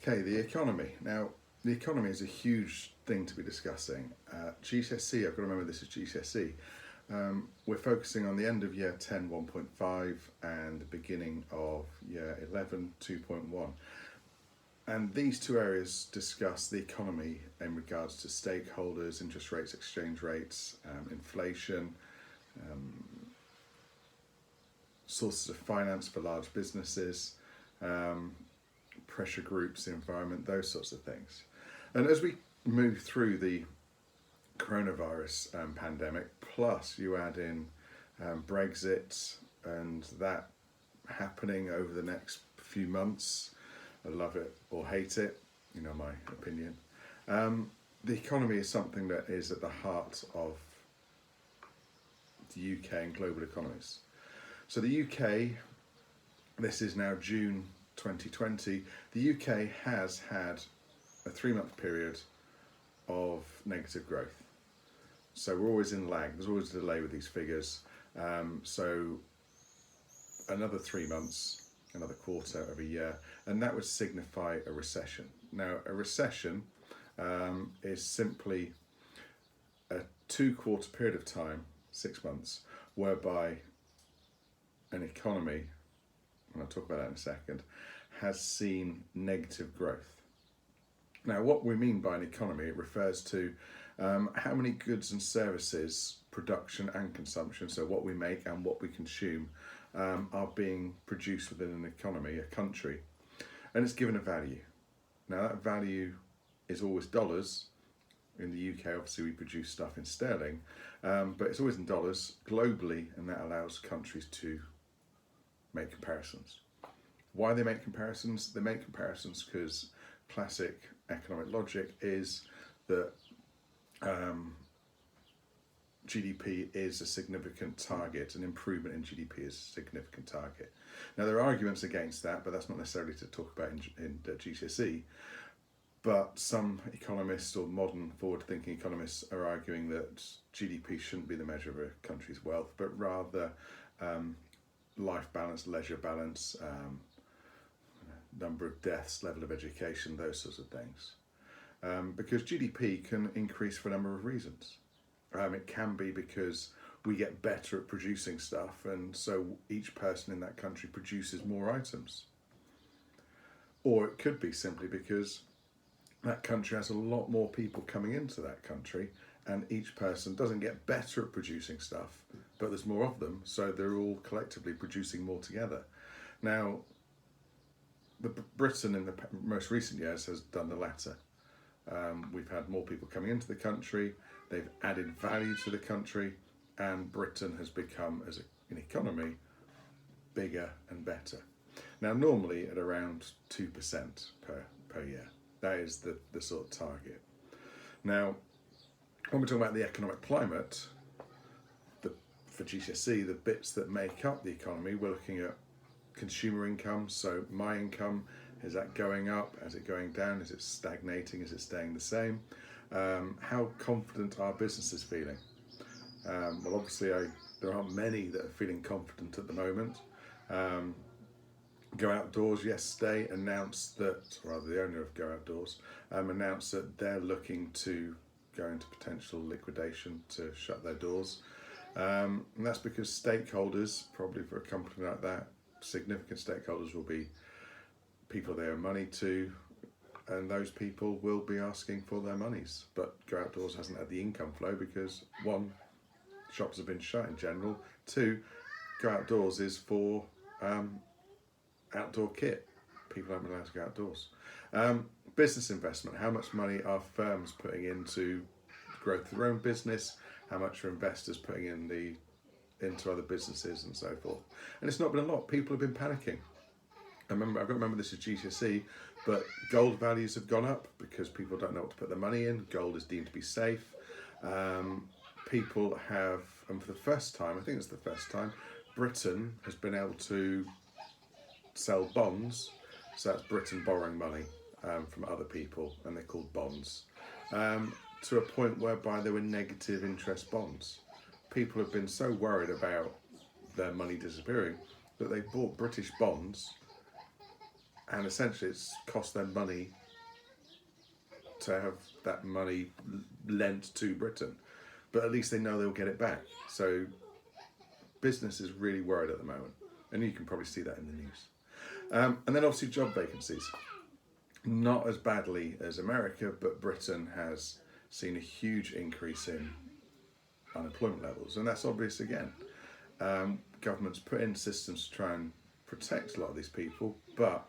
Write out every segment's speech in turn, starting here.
Okay, the economy. Now, the economy is a huge thing to be discussing. GCSE, I've got to remember this is GCSE. We're focusing on the end of year 10, 1.5, and the beginning of year 11, 2.1. And these two areas discuss the economy in regards to stakeholders, interest rates, exchange rates, inflation, sources of finance for large businesses, pressure groups, the environment, those sorts of things. And as we move through the coronavirus pandemic, plus you add in Brexit and that happening over the next few months, I love it or hate it, you know my opinion. The economy is something that is at the heart of the UK and global economies. So the UK, this is now June 2020, the UK has had a 3-month period of negative growth. So we're always in lag, there's always a delay with these figures. So another 3 months, another quarter of a year, and that would signify a recession. Now, a recession is simply a 2-quarter period of time, 6 months, whereby an economy, and I'll talk about that in a second, has seen negative growth. Now, what we mean by an economy, it refers to how many goods and services, production and consumption, so what we make and what we consume, are being produced within an economy, a country, and it's given a value. Now, that value is always dollars. In the UK, obviously, we produce stuff in sterling, but it's always in dollars globally, and that allows countries to make comparisons. Why they make comparisons? They make comparisons because classic economic logic is that GDP is a significant target, an improvement in GDP is a significant target. Now, there are arguments against that, but that's not necessarily to talk about in GCSE. But some economists or modern forward-thinking economists are arguing that GDP shouldn't be the measure of a country's wealth, but rather life balance, leisure balance, number of deaths, level of education, those sorts of things. Because GDP can increase for a number of reasons. It can be because we get better at producing stuff, and so each person in that country produces more items. Or it could be simply because that country has a lot more people coming into that country, and each person doesn't get better at producing stuff, but there's more of them, so they're all collectively producing more together. Now, Britain in the most recent years has done the latter. We've had more people coming into the country, they've added value to the country, and Britain has become, as an economy, bigger and better. Now, normally at around 2% per year. That is the sort of target. Now, when we're talking about the economic climate, for GCSE, the bits that make up the economy, we're looking at consumer income. So my income, is that going up? Is it going down? Is it stagnating? Is it staying the same? How confident are businesses feeling? Well, obviously, there aren't many that are feeling confident at the moment. Go Outdoors yesterday announced that, or rather the owner of Go Outdoors, announced that they're looking to go into potential liquidation to shut their doors. And that's because stakeholders, probably for a company like that, significant stakeholders will be people they owe money to, and those people will be asking for their monies. But Go Outdoors hasn't had the income flow because, one, shops have been shut in general. Two, Go Outdoors is for outdoor kit. People aren't allowed to go outdoors. Business investment. How much money are firms putting into growth of their own business? How much are investors putting into other businesses and so forth? And it's not been a lot. People have been panicking. I've got to remember this is GCSE, but gold values have gone up because people don't know what to put their money in. Gold is deemed to be safe. People have, and for the first time, I think it's the first time, Britain has been able to sell bonds. So that's Britain borrowing money from other people, and they're called bonds, to a point whereby they were negative interest bonds. People have been so worried about their money disappearing that they bought British bonds and essentially it's cost them money to have that money lent to Britain, but at least they know they'll get it back. So business is really worried at the moment, and you can probably see that in the news. And then obviously job vacancies, not as badly as America, but Britain has seen a huge increase in unemployment levels, and that's obvious again. Governments put in systems to try and protect a lot of these people, but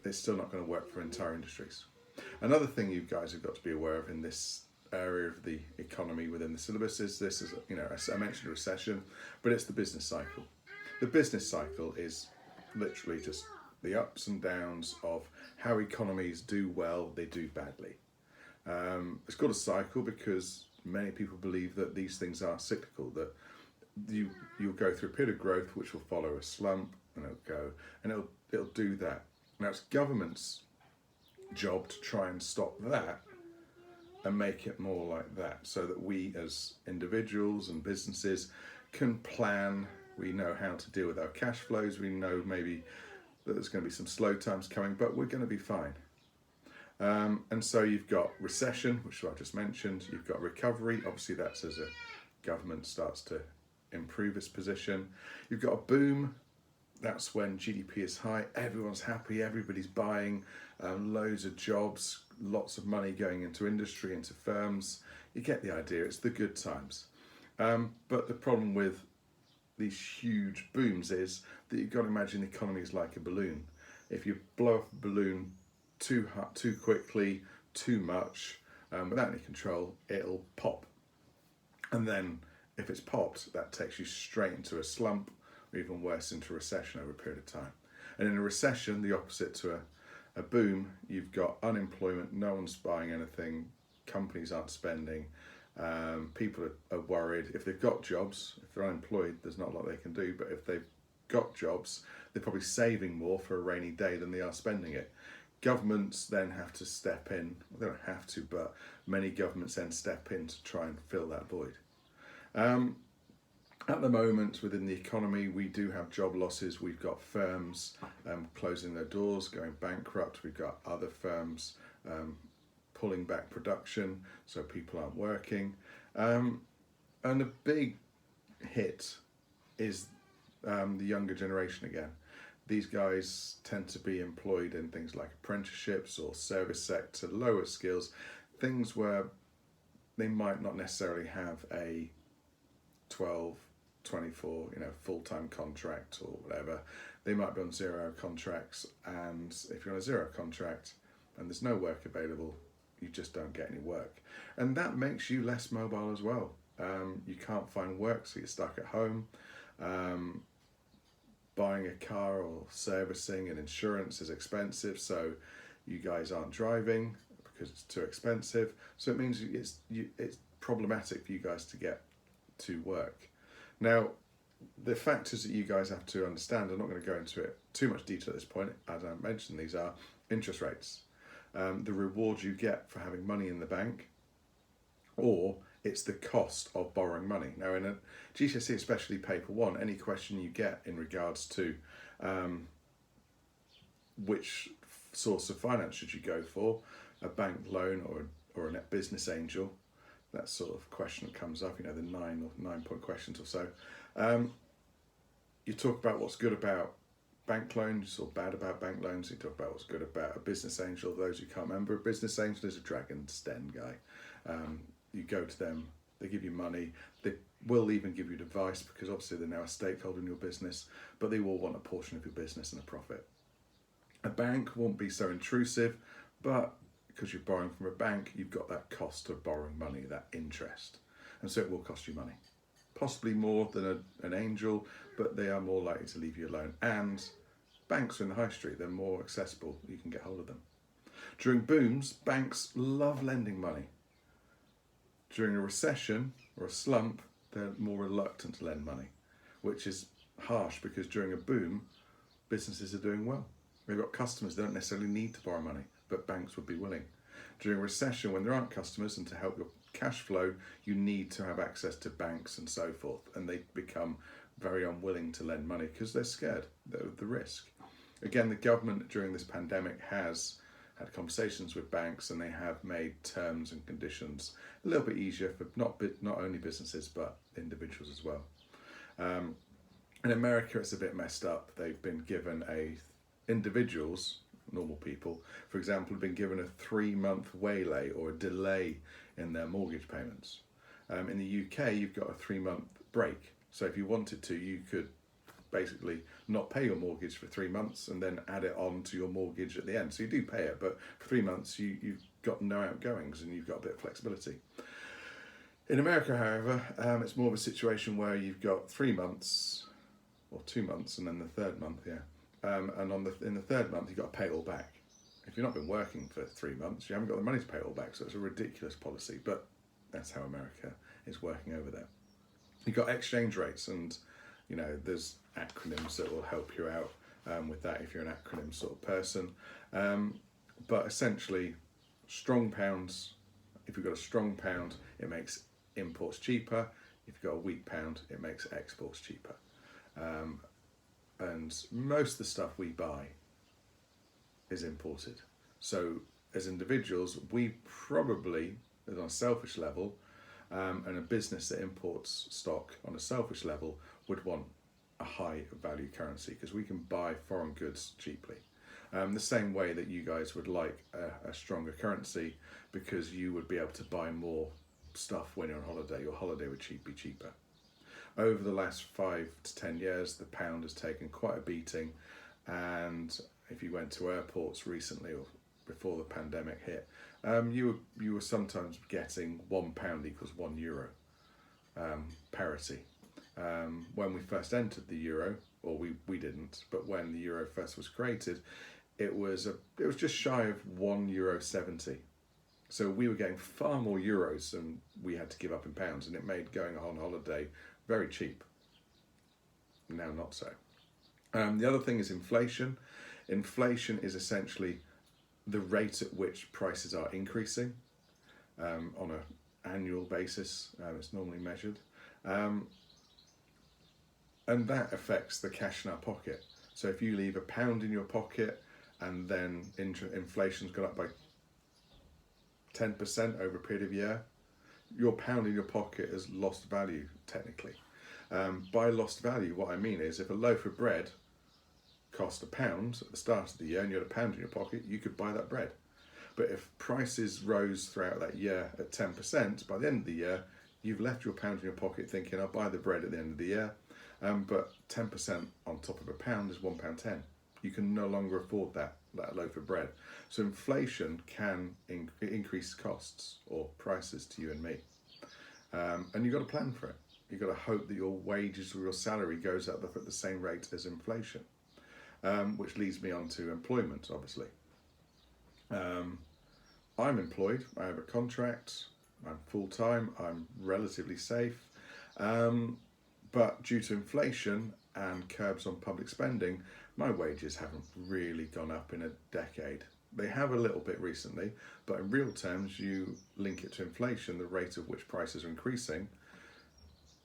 it's still not going to work for entire industries. Another thing you guys have got to be aware of in this area of the economy within the syllabus is this is, as I mentioned, recession, but it's the business cycle. The business cycle is literally just the ups and downs of how economies do well, they do badly. It's called a cycle because many people believe that these things are cyclical, that you'll go through a period of growth which will follow a slump, and it'll do that. Now it's government's job to try and stop that and make it more like that, so that we as individuals and businesses can plan. We know how to deal with our cash flows. We know maybe that there's going to be some slow times coming, but we're going to be fine. And so you've got recession, which I just mentioned. You've got recovery. Obviously, that's as a government starts to improve its position. You've got a boom. That's when GDP is high. Everyone's happy. Everybody's buying. Loads of jobs. Lots of money going into industry, into firms. You get the idea. It's the good times. But the problem with these huge booms is that you've got to imagine the economy is like a balloon. If you blow up a balloon too quickly, too much, without any control, it'll pop. And then if it's popped, that takes you straight into a slump, or even worse, into a recession over a period of time. And in a recession, the opposite to a boom, you've got unemployment, no one's buying anything, companies aren't spending, people are worried. If they've got jobs, if they're unemployed, there's not a lot they can do, but if they've got jobs, they're probably saving more for a rainy day than they are spending it. Governments then have to step in. Well, they don't have to, but many governments then step in to try and fill that void. At the moment, within the economy, we do have job losses. We've got firms closing their doors, going bankrupt. We've got other firms pulling back production, so people aren't working. And a big hit is the younger generation again. These guys tend to be employed in things like apprenticeships or service sector, lower skills, things where they might not necessarily have a 12, 24, full-time contract or whatever. They might be on 0-hour contracts, and if you're on a 0-hour contract and there's no work available, you just don't get any work. And that makes you less mobile as well. You can't find work, so you're stuck at home. Buying a car or servicing and insurance is expensive, so you guys aren't driving because it's too expensive. So it means it's problematic for you guys to get to work. Now, the factors that you guys have to understand, I'm not going to go into it too much detail at this point, as I mentioned, these are interest rates. The reward you get for having money in the bank, or it's the cost of borrowing money. Now, in a GCSE, especially paper 1, any question you get in regards to which source of finance should you go for, a bank loan or a business angel, that sort of question that comes up, the 9-point questions or so. You talk about what's good about bank loans or bad about bank loans. You talk about what's good about a business angel. Those who can't remember, a business angel is a Dragon's Den guy. You go to them, they give you money, they will even give you advice because obviously they're now a stakeholder in your business, but they will want a portion of your business and a profit. A bank won't be so intrusive, but because you're borrowing from a bank, you've got that cost of borrowing money, that interest. And so it will cost you money. Possibly more than an angel, but they are more likely to leave you alone. And banks are in the high street, they're more accessible, you can get hold of them. During booms, banks love lending money. During a recession or a slump, they're more reluctant to lend money, which is harsh because during a boom, businesses are doing well. They've got customers, they don't necessarily need to borrow money, but banks would be willing. During a recession, when there aren't customers and to help your cash flow, you need to have access to banks and so forth, and they become very unwilling to lend money because they're scared of the risk. Again, the government during this pandemic has had conversations with banks, and they have made terms and conditions a little bit easier for not only businesses but individuals as well. In America, it's a bit messed up. They've been given individuals, normal people, for example, have been given a 3-month waylay or a delay in their mortgage payments. In the UK, you've got a 3-month break. So if you wanted to, you could basically not pay your mortgage for 3 months and then add it on to your mortgage at the end. So you do pay it, but for 3 months you've got no outgoings and you've got a bit of flexibility. In America, however, it's more of a situation where you've got 3 months or 2 months, and then the third month, and in the third month you've got to pay it all back. If you've not been working for 3 months, you haven't got the money to pay it all back. So it's a ridiculous policy, but that's how America is working over there. You've got exchange rates, and there's acronyms that will help you out with that if you're an acronym sort of person. But essentially, strong pounds, if you've got a strong pound, it makes imports cheaper. If you've got a weak pound, it makes exports cheaper. And most of the stuff we buy is imported. So as individuals, we probably, on a selfish level, and a business that imports stock on a selfish level would want a high value currency because we can buy foreign goods cheaply. The same way that you guys would like a stronger currency because you would be able to buy more stuff when you're on holiday. Your holiday would be cheaper. Over the last 5 to 10 years, the pound has taken quite a beating, and if you went to airports recently or before the pandemic hit, you were sometimes getting £1 equals €1 parity. When we first entered the euro, or we didn't, but when the euro first was created, it was just shy of €1.70. So we were getting far more euros than we had to give up in pounds, and it made going on holiday very cheap. Now not so. The other thing is inflation. Inflation is essentially the rate at which prices are increasing on an annual basis. It's normally measured. And that affects the cash in our pocket. So if you leave £1 in your pocket and then inflation's gone up by 10% over a period of a year, your pound in your pocket has lost value, technically. By lost value, what I mean is if a loaf of bread cost £1 at the start of the year and you had £1 in your pocket, you could buy that bread. But if prices rose throughout that year at 10%, by the end of the year, you've left your £1 in your pocket thinking, I'll buy the bread at the end of the year. But 10% on top of £1 is £1.10. You can no longer afford that loaf of bread. So inflation can increase costs or prices to you and me. And you've got to plan for it. You've got to hope that your wages or your salary goes up at the same rate as inflation, which leads me on to employment, obviously. I'm employed, I have a contract, I'm full-time, I'm relatively safe, but due to inflation and curbs on public spending, my wages haven't really gone up in a decade. They have a little bit recently, but in real terms, you link it to inflation, the rate at which prices are increasing.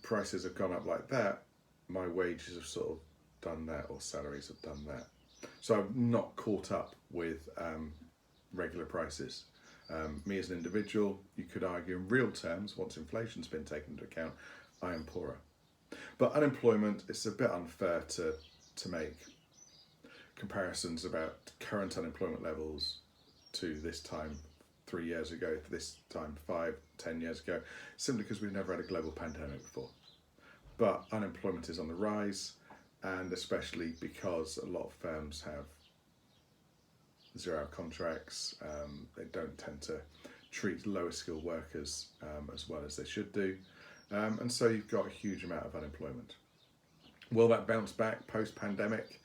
Prices have gone up like that, my wages have sort of done that, or salaries have done that. So I've not caught up with regular prices. Me as an individual, you could argue in real terms, once inflation's been taken into account, I am poorer. But unemployment, it's a bit unfair to make comparisons about current unemployment levels to this time 3 years ago, to this time 5, 10 years ago, simply because we've never had a global pandemic before. But unemployment is on the rise, and especially because a lot of firms have zero-hour contracts, they don't tend to treat lower skilled workers as well as they should do, and so you've got a huge amount of unemployment. Will that bounce back post-pandemic?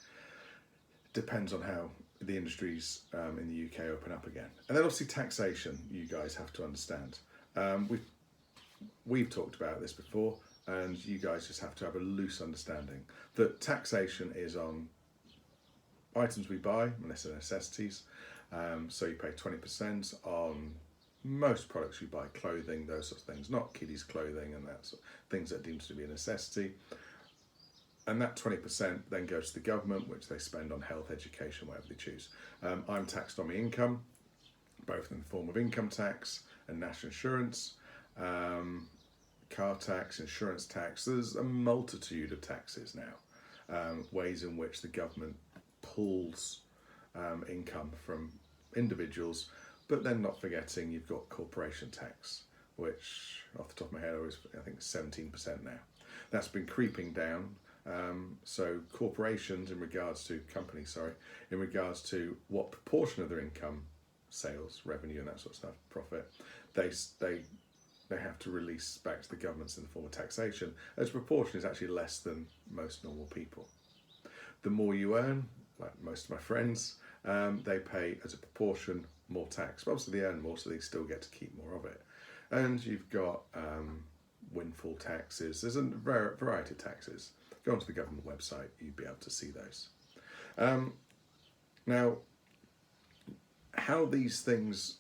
Depends on how the industries in the UK open up again. And then obviously taxation, you guys have to understand. We've talked about this before, and you guys just have to have a loose understanding that taxation is on items we buy, unless they're necessities. So you pay 20% on most products you buy, clothing, those sorts of things, not kiddies' clothing and that sort of things that are deemed to be a necessity. And that 20% then goes to the government, which they spend on health, education, whatever they choose. I'm taxed on my income, both in the form of income tax and national insurance, car tax, insurance tax. There's a multitude of taxes now, ways in which the government pulls income from individuals, but then not forgetting you've got corporation tax, which off the top of my head I think 17% now. That's been creeping down. So corporations, in regards to companies, in regards to what proportion of their income, sales, revenue, and that sort of stuff, profit, they have to release back to the governments in the form of taxation. As a proportion is actually less than most normal people. The more you earn, like most of my friends, they pay as a proportion more tax. But obviously they earn more, so they still get to keep more of it. And you've got windfall taxes. There's a variety of taxes. Go onto the government website, you'd be able to see those. Now, how these things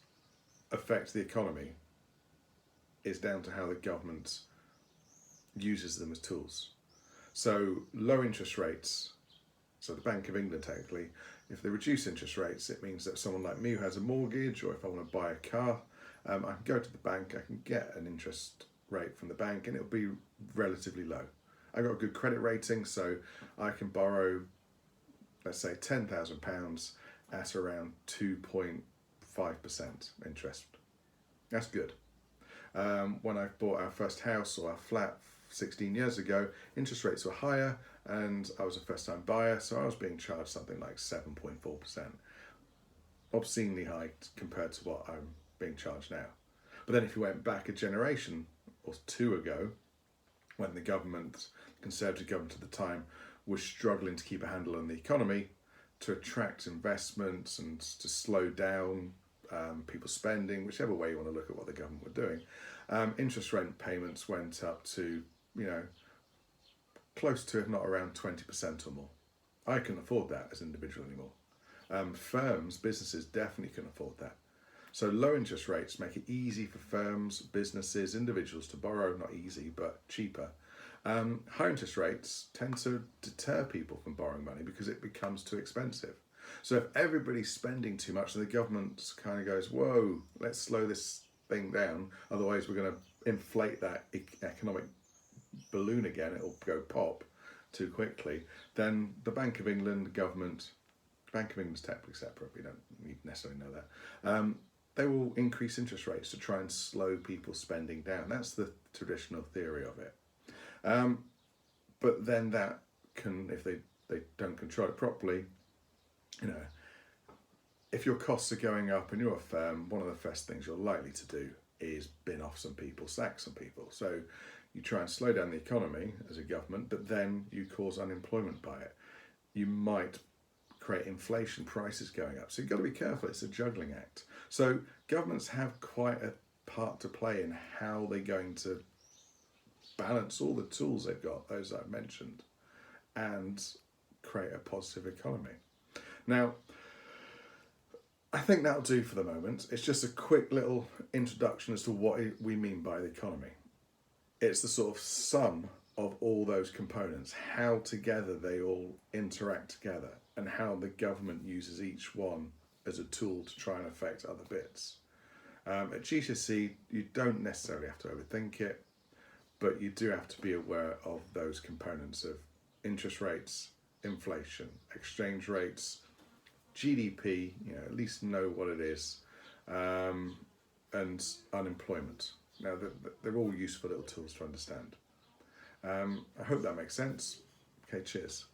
affect the economy is down to how the government uses them as tools. So low interest rates, so the Bank of England technically, if they reduce interest rates, it means that someone like me who has a mortgage, or if I want to buy a car, I can go to the bank, I can get an interest rate from the bank, and it'll be relatively low. I've got a good credit rating, so I can borrow, let's say, £10,000 at around 2.5% interest. That's good. When I bought our first house or our flat 16 years ago, interest rates were higher, and I was a first-time buyer, so I was being charged something like 7.4%. Obscenely high compared to what I'm being charged now. But then if you went back a generation or two ago, when the government, Conservative government at the time, was struggling to keep a handle on the economy, to attract investments and to slow down people's spending, whichever way you want to look at what the government were doing, interest rate payments went up to, close to, if not around 20% or more. I couldn't afford that as an individual anymore. Firms, businesses definitely couldn't afford that. So low interest rates make it easy for firms, businesses, individuals to borrow, not easy, but cheaper. High interest rates tend to deter people from borrowing money because it becomes too expensive. So if everybody's spending too much, then the government kind of goes, whoa, let's slow this thing down, otherwise we're going to inflate that economic balloon again, it'll go pop too quickly. Then the Bank of England, the government, Bank of England's technically separate, we don't need necessarily know that, they will increase interest rates to try and slow people's spending down. That's the traditional theory of it. But then that can, if they don't control it properly, if your costs are going up and you're a firm, one of the first things you're likely to do is bin off some people, sack some people. So you try and slow down the economy as a government, but then you cause unemployment by it. You might create inflation, prices going up. So you've got to be careful, it's a juggling act. So governments have quite a part to play in how they're going to balance all the tools they've got, those I've mentioned, and create a positive economy. Now, I think that'll do for the moment. It's just a quick little introduction as to what we mean by the economy. It's the sort of sum of all those components, how together they all interact together, and how the government uses each one as a tool to try and affect other bits. At GCSE, you don't necessarily have to overthink it, but you do have to be aware of those components of interest rates, inflation, exchange rates, GDP, at least know what it is, and unemployment. Now, they're all useful little tools to understand. I hope that makes sense. Okay, cheers.